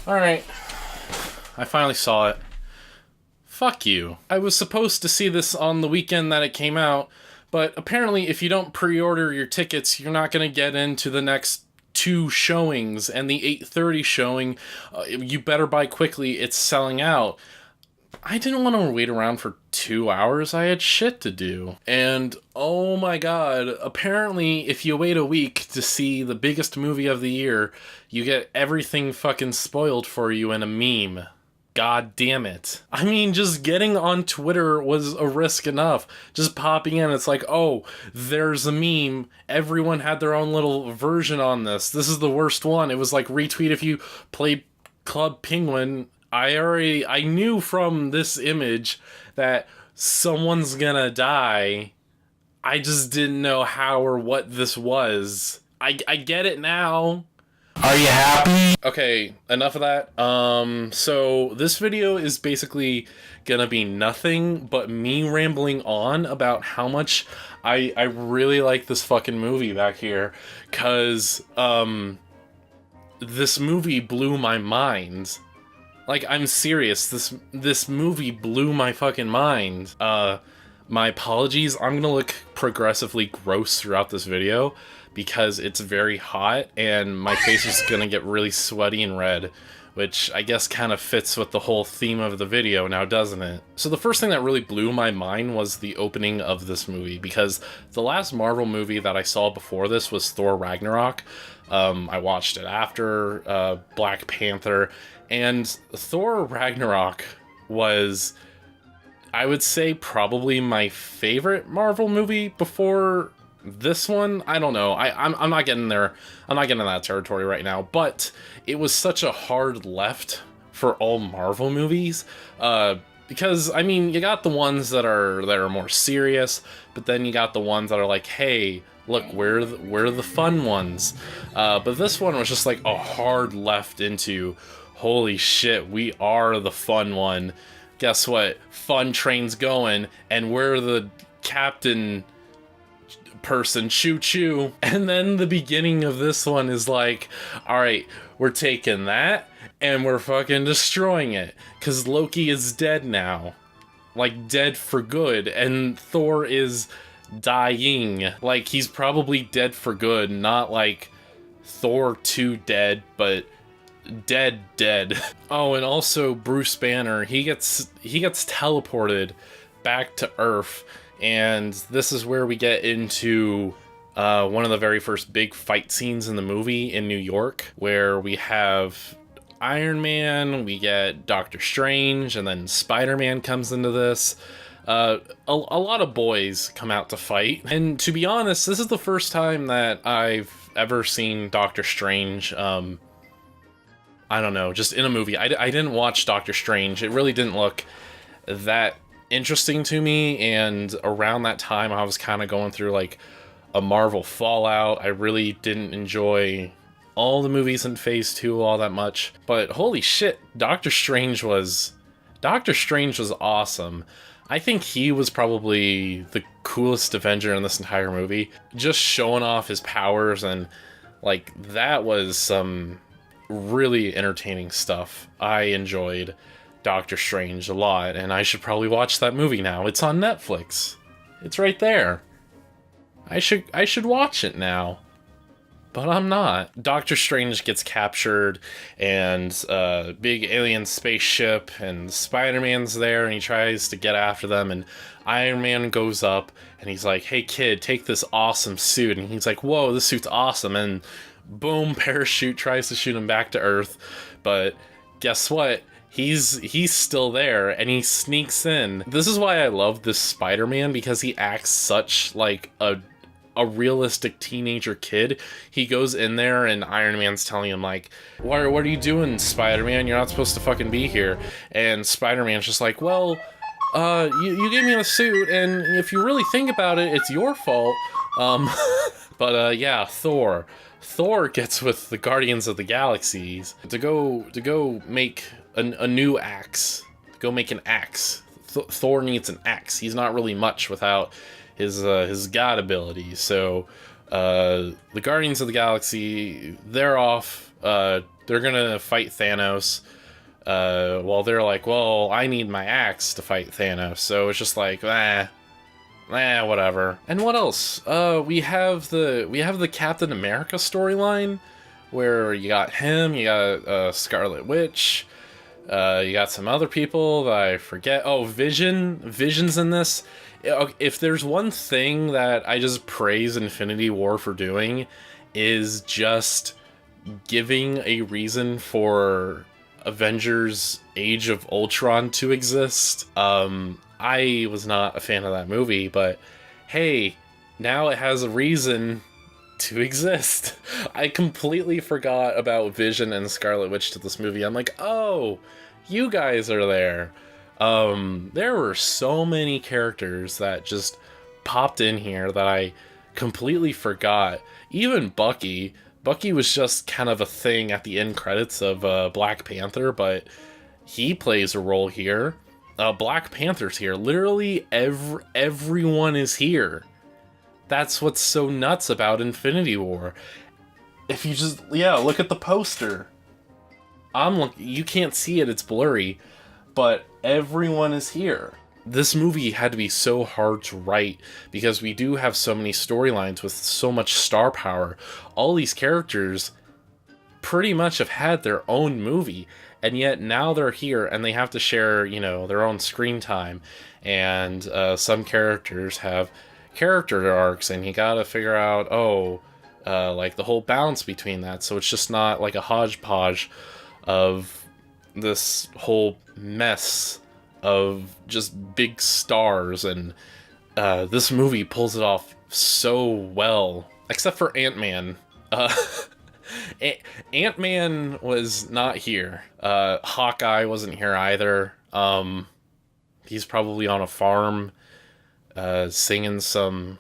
Alright, I finally saw it. Fuck you. I was supposed to see this on the weekend that it came out, but apparently if you don't pre-order your tickets, you're not going to get into the next 2 showings, and the 8:30 showing, you better buy quickly, it's selling out. I didn't want to wait around for 2 hours, I had shit to do. And oh my god, apparently if you wait a week to see the biggest movie of the year, you get everything fucking spoiled for you in a meme. God damn it. I mean, just getting on Twitter was a risk enough. Just popping in, it's like, oh, there's a meme. Everyone had their own little version on this. This is the worst one. It was like retweet if you played Club Penguin. I knew from this image that someone's gonna die. I just didn't know how or what this was. I get it now. Are you happy? Okay, enough of that. So this video is basically gonna be nothing but me rambling on about how much I really like this fucking movie back here. 'Cause, this movie blew my mind. Like, I'm serious, this movie blew my fucking mind. My apologies, I'm gonna look progressively gross throughout this video, because it's very hot, and my face is gonna get really sweaty and red, which I guess kind of fits with the whole theme of the video now, doesn't it? So the first thing that really blew my mind was the opening of this movie, because the last Marvel movie that I saw before this was Thor Ragnarok. I watched it after Black Panther, and Thor Ragnarok was, I would say, probably my favorite Marvel movie before this one. I don't know. I'm not getting there. I'm not getting in that territory right now, but it was such a hard left for all Marvel movies. Because, I mean, you got the ones that are more serious, but then you got the ones that are like, hey, look, we're the fun ones. But this one was just like a hard left into, holy shit, we are the fun one. Guess what? Fun train's going, and we're the captain person, choo choo. And then the beginning of this one is like, alright, we're taking that and we're fucking destroying it, because Loki is dead now, like dead for good, and Thor is dying. Like, he's probably dead for good, not like Thor 2 dead, but dead. Oh, and also Bruce Banner, he gets teleported back to Earth. And this is where we get into one of the very first big fight scenes in the movie in New York, where we have Iron Man, we get Doctor Strange, and then Spider-Man comes into this. A lot of boys come out to fight. And to be honest, this is the first time that I've ever seen Doctor Strange, I don't know, just in a movie. I didn't watch Doctor Strange. It really didn't look that interesting to me, and around that time I was kind of going through like a Marvel fallout. I really didn't enjoy all the movies in Phase 2 all that much, but holy shit, Doctor Strange was awesome. I think he was probably the coolest Avenger in this entire movie, just showing off his powers, and like that was some really entertaining stuff. I enjoyed Doctor Strange a lot, and I should probably watch that movie now. It's on Netflix. It's right there. I should watch it now. But I'm not. Doctor Strange gets captured, and big alien spaceship, and Spider-Man's there, and he tries to get after them, and Iron Man goes up, and he's like, hey kid, take this awesome suit, and he's like, whoa, this suit's awesome, and boom, parachute tries to shoot him back to Earth, but guess what? He's still there, and he sneaks in. This is why I love this Spider-Man, because he acts such like a realistic teenager kid. He goes in there, and Iron Man's telling him like, what are you doing, Spider-Man? You're not supposed to fucking be here. And Spider-Man's just like, well, you gave me a suit, and if you really think about it, it's your fault. But yeah, Thor gets with the Guardians of the Galaxies to go make a new axe. Go make an axe. Thor needs an axe. He's not really much without his god abilities. So the Guardians of the Galaxy, they're off they're gonna fight Thanos. Well, they're like, well, I need my axe to fight Thanos. So it's just like, whatever. And what else? We have the Captain America storyline, where you got him, you got Scarlet Witch, you got some other people that I forget. Oh, Vision's in this. If there's one thing that I just praise Infinity War for doing, is just giving a reason for Avengers Age of Ultron to exist. I was not a fan of that movie, but hey, now it has a reason to exist. I completely forgot about Vision and Scarlet Witch to this movie. I'm like, oh, you guys are there. There were so many characters that just popped in here that I completely forgot. Even Bucky. Bucky was just kind of a thing at the end credits of Black Panther, but he plays a role here. Black Panther's here. Literally everyone is here. That's what's so nuts about Infinity War. If you just, look at the poster. You can't see it, it's blurry, but everyone is here. This movie had to be so hard to write because we do have so many storylines with so much star power. All these characters pretty much have had their own movie, and yet now they're here and they have to share, their own screen time. And some characters have character arcs, and you gotta figure out, like the whole balance between that. So it's just not like a hodgepodge of this whole mess of just big stars, and this movie pulls it off so well, except for Ant-Man. Ant-Man was not here. Hawkeye wasn't here either. He's probably on a farm singing some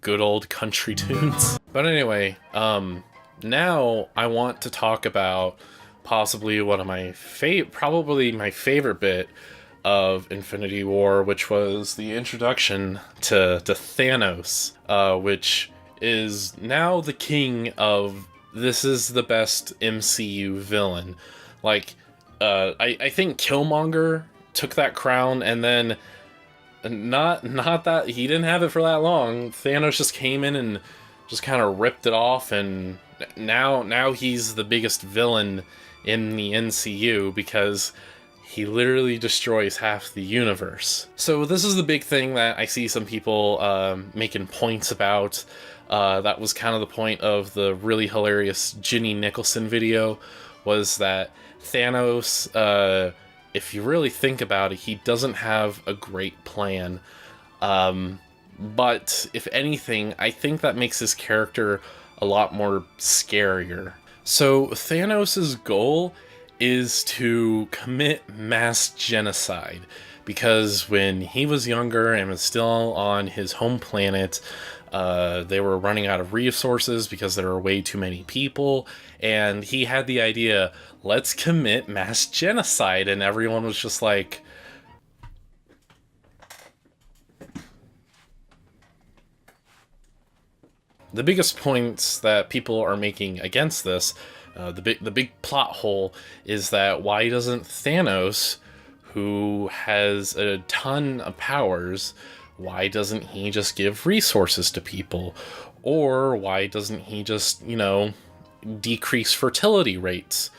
good old country tunes. But anyway, now I want to talk about possibly one of my probably my favorite bit of Infinity War, which was the introduction to Thanos, which is now the king of, this is the best MCU villain. Like, I think Killmonger took that crown, and then not that he didn't have it for that long. Thanos just came in and just kind of ripped it off, and now he's the biggest villain in the MCU because he literally destroys half the universe. So this is the big thing that I see some people making points about. That was kind of the point of the really hilarious Ginny Nicholson video, was that Thanos, if you really think about it, he doesn't have a great plan. But if anything, I think that makes his character a lot more scarier. So Thanos' goal is to commit mass genocide, because when he was younger and was still on his home planet, they were running out of resources because there were way too many people, and he had the idea, let's commit mass genocide, and everyone was just like, the biggest points that people are making against this, the big plot hole, is that why doesn't Thanos, who has a ton of powers, why doesn't he just give resources to people? Or why doesn't he just, decrease fertility rates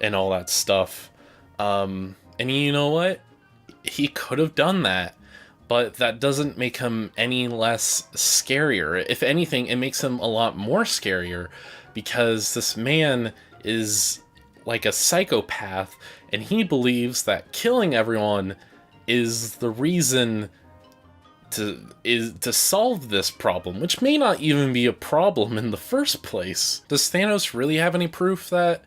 and all that stuff? And you know what? He could have done that, but that doesn't make him any less scarier. If anything, it makes him a lot more scarier, because this man is like a psychopath, and he believes that killing everyone is the reason to solve this problem, which may not even be a problem in the first place. Does Thanos really have any proof that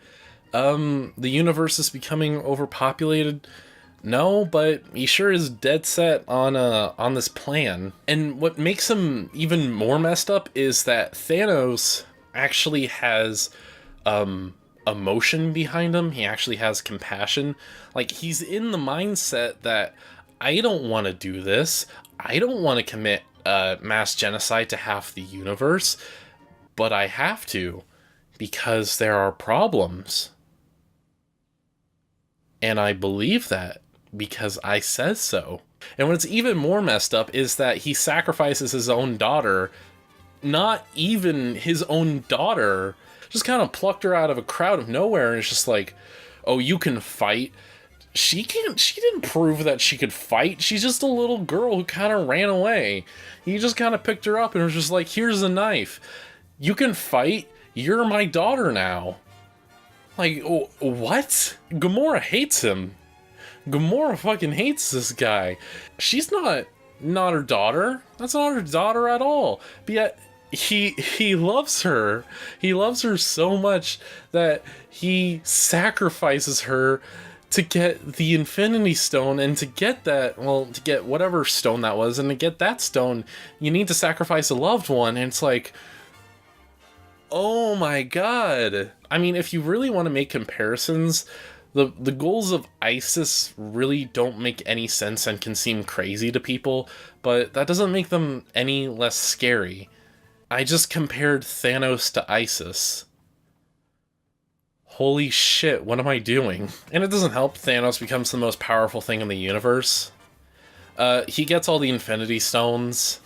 the universe is becoming overpopulated? No, but he sure is dead set on this plan. And what makes him even more messed up is that Thanos actually has emotion behind him. He actually has compassion. Like, he's in the mindset that, I don't want to do this. I don't want to commit mass genocide to half the universe, but I have to, because there are problems. And I believe that because I says so. And what's even more messed up is that he sacrifices his own daughter, not even his own daughter, just kind of plucked her out of a crowd of nowhere, and it's just like, oh, you can fight. She didn't prove that she could fight. She's just a little girl who kind of ran away. He just kind of picked her up and was just like, here's a knife. You can fight. You're my daughter now. Like, what? Gamora hates him. Gamora fucking hates this guy. She's not her daughter. That's not her daughter at all. But yet, he loves her. He loves her so much that he sacrifices her to get the Infinity Stone, and to get that, well, to get whatever stone that was, and to get that stone, you need to sacrifice a loved one, and it's like, oh my god. I mean, if you really want to make comparisons, the goals of ISIS really don't make any sense and can seem crazy to people, but that doesn't make them any less scary. I just compared Thanos to ISIS. Holy shit, what am I doing? And it doesn't help Thanos becomes the most powerful thing in the universe. He gets all the Infinity Stones.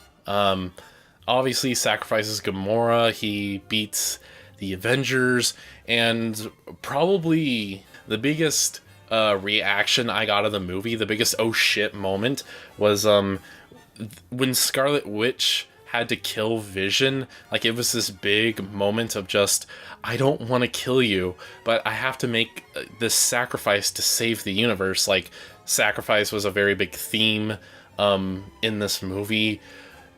Obviously sacrifices Gamora. He beats the Avengers. And probably the biggest reaction I got of the movie, the biggest oh shit moment, was when Scarlet Witch had to kill Vision. Like, it was this big moment of just, I don't want to kill you, but I have to make this sacrifice to save the universe. Like, sacrifice was a very big theme in this movie,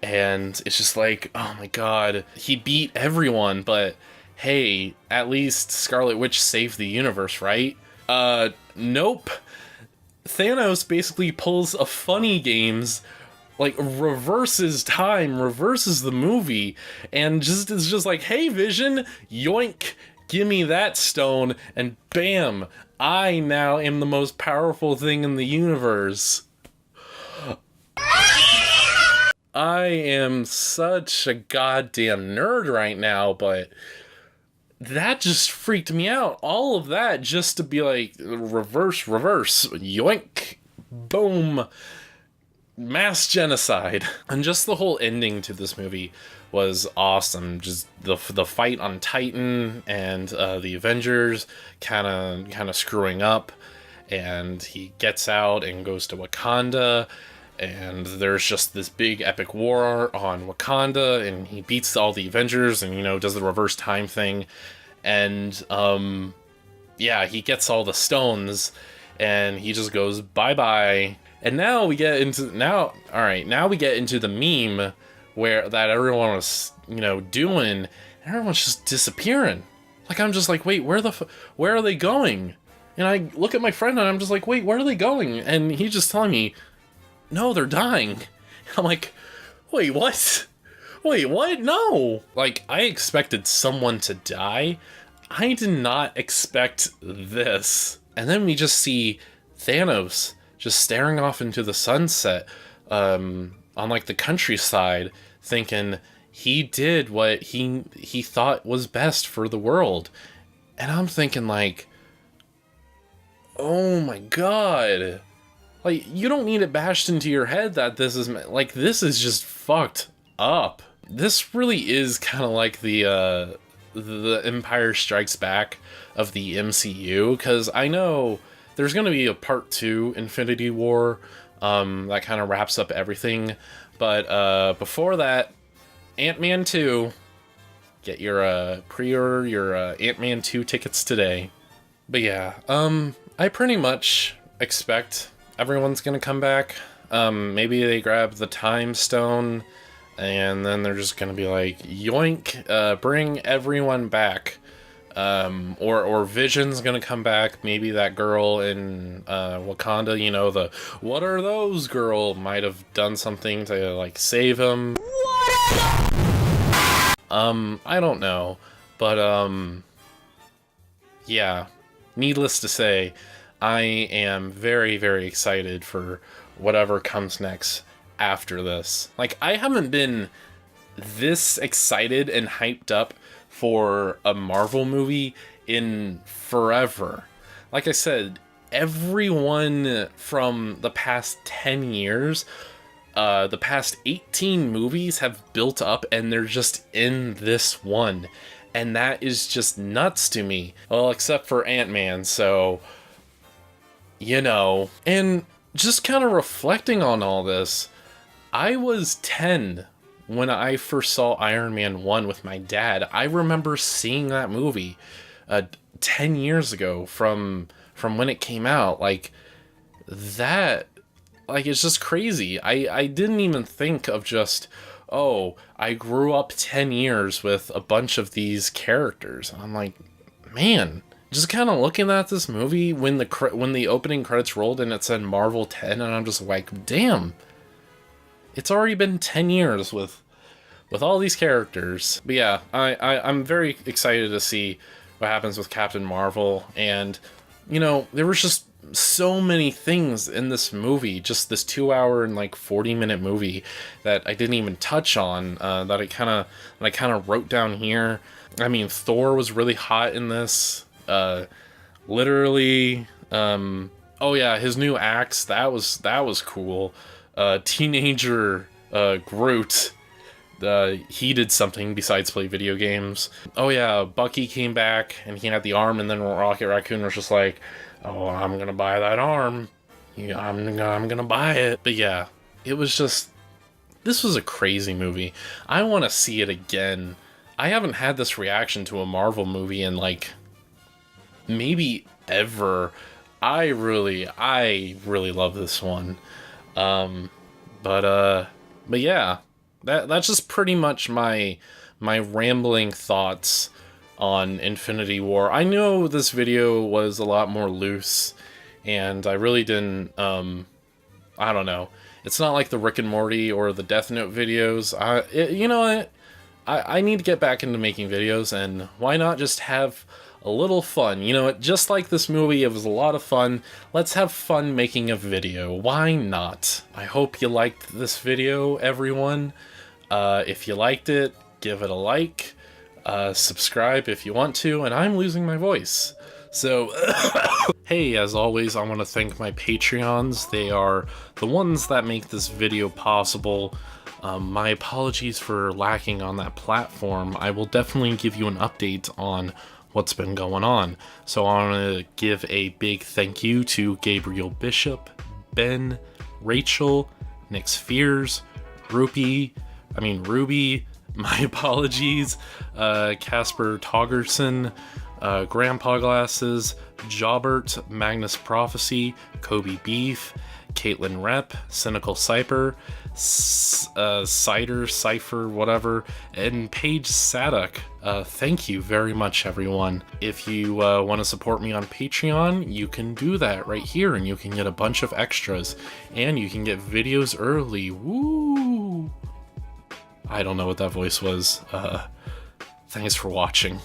and it's just like, oh my god, he beat everyone, but hey, at least Scarlet Witch saved the universe, right? Nope. Thanos basically pulls a Funny Games, like, reverses time, reverses the movie, and just is just like, hey, Vision, yoink, give me that stone, and bam, I now am the most powerful thing in the universe. I am such a goddamn nerd right now, but that just freaked me out. All of that just to be like, reverse, yoink, boom. Mass genocide. And just the whole ending to this movie was awesome. Just the fight on Titan and the Avengers kind of screwing up, and he gets out and goes to Wakanda, and there's just this big epic war on Wakanda, and he beats all the Avengers and, you know, does the reverse time thing, and yeah, he gets all the stones and he just goes bye-bye. And now we get into now we get into the meme where that everyone was, you know, doing, and everyone's just disappearing. Like, I'm just like, wait, where are they going? And I look at my friend and I'm just like, wait, where are they going? And he's just telling me, no, they're dying. I'm like, wait, what? Wait, what? No. Like, I expected someone to die. I did not expect this. And then we just see Thanos just staring off into the sunset on, like, the countryside, thinking he did what he thought was best for the world. And I'm thinking, like, oh my god. Like, you don't need it bashed into your head that this is, like, this is just fucked up. This really is kind of like the Empire Strikes Back of the MCU, because I know there's going to be a part 2 Infinity War that kind of wraps up everything, but before that, Ant-Man 2, get your pre-order your Ant-Man 2 tickets today. But yeah, I pretty much expect everyone's going to come back. Maybe they grab the Time Stone, and then they're just going to be like, yoink, bring everyone back. Or Vision's gonna come back. Maybe that girl in Wakanda, you know, the what are those girl might have done something to, like, save him. I don't know, but yeah, needless to say, I am very, very excited for whatever comes next after this. Like, I haven't been this excited and hyped up for a Marvel movie in forever. Like I said, everyone from the past 10 years, the past 18 movies have built up and they're just in this one. And that is just nuts to me. Well, except for Ant-Man, so, you know. And just kind of reflecting on all this, I was 10 when I first saw Iron Man 1 with my dad. I remember seeing that movie 10 years ago from when it came out. Like, that, like, it's just crazy. I didn't even think of just, oh, I grew up 10 years with a bunch of these characters. I'm like, man, just kind of looking at this movie when the opening credits rolled and it said Marvel 10, and I'm just like, damn, it's already been 10 years with all these characters. But yeah, I'm very excited to see what happens with Captain Marvel. And, you know, there was just so many things in this movie, just this 2-hour and like 40-minute movie, that I didn't even touch on, that I kind of wrote down here. I mean, Thor was really hot in this. Literally, oh yeah, his new axe, that was cool. Teenager Groot, he did something besides play video games. Oh yeah, Bucky came back and he had the arm, and then Rocket Raccoon was just like, oh, I'm gonna buy that arm. Yeah, I'm gonna buy it. But yeah, it was just, this was a crazy movie. I want to see it again. I haven't had this reaction to a Marvel movie in like maybe ever. I really love this one. But yeah, that's just pretty much my rambling thoughts on Infinity War. I know this video was a lot more loose, and I really didn't, I don't know. It's not like the Rick and Morty or the Death Note videos. You know what? I need to get back into making videos, and why not just have a little fun? You know, just like this movie, it was a lot of fun. Let's have fun making a video. Why not? I hope you liked this video, everyone. If you liked it, give it a like. Subscribe if you want to, and I'm losing my voice. So, hey, as always, I want to thank my Patreons. They are the ones that make this video possible. My apologies for lacking on that platform. I will definitely give you an update on what's been going on. So I want to give a big thank you to Gabriel Bishop, Ben, Rachel, Nick Spheres, Ruby, my apologies, Casper Toggerson, Grandpa Glasses, Jobert, Magnus Prophecy, Kobe Beef, Caitlin Rep, Cynical Cyper, Cider, Cypher, whatever, and Paige Sadek. Thank you very much, everyone. If you want to support me on Patreon, you can do that right here, and you can get a bunch of extras, and you can get videos early. Woo! I don't know what that voice was. Thanks for watching.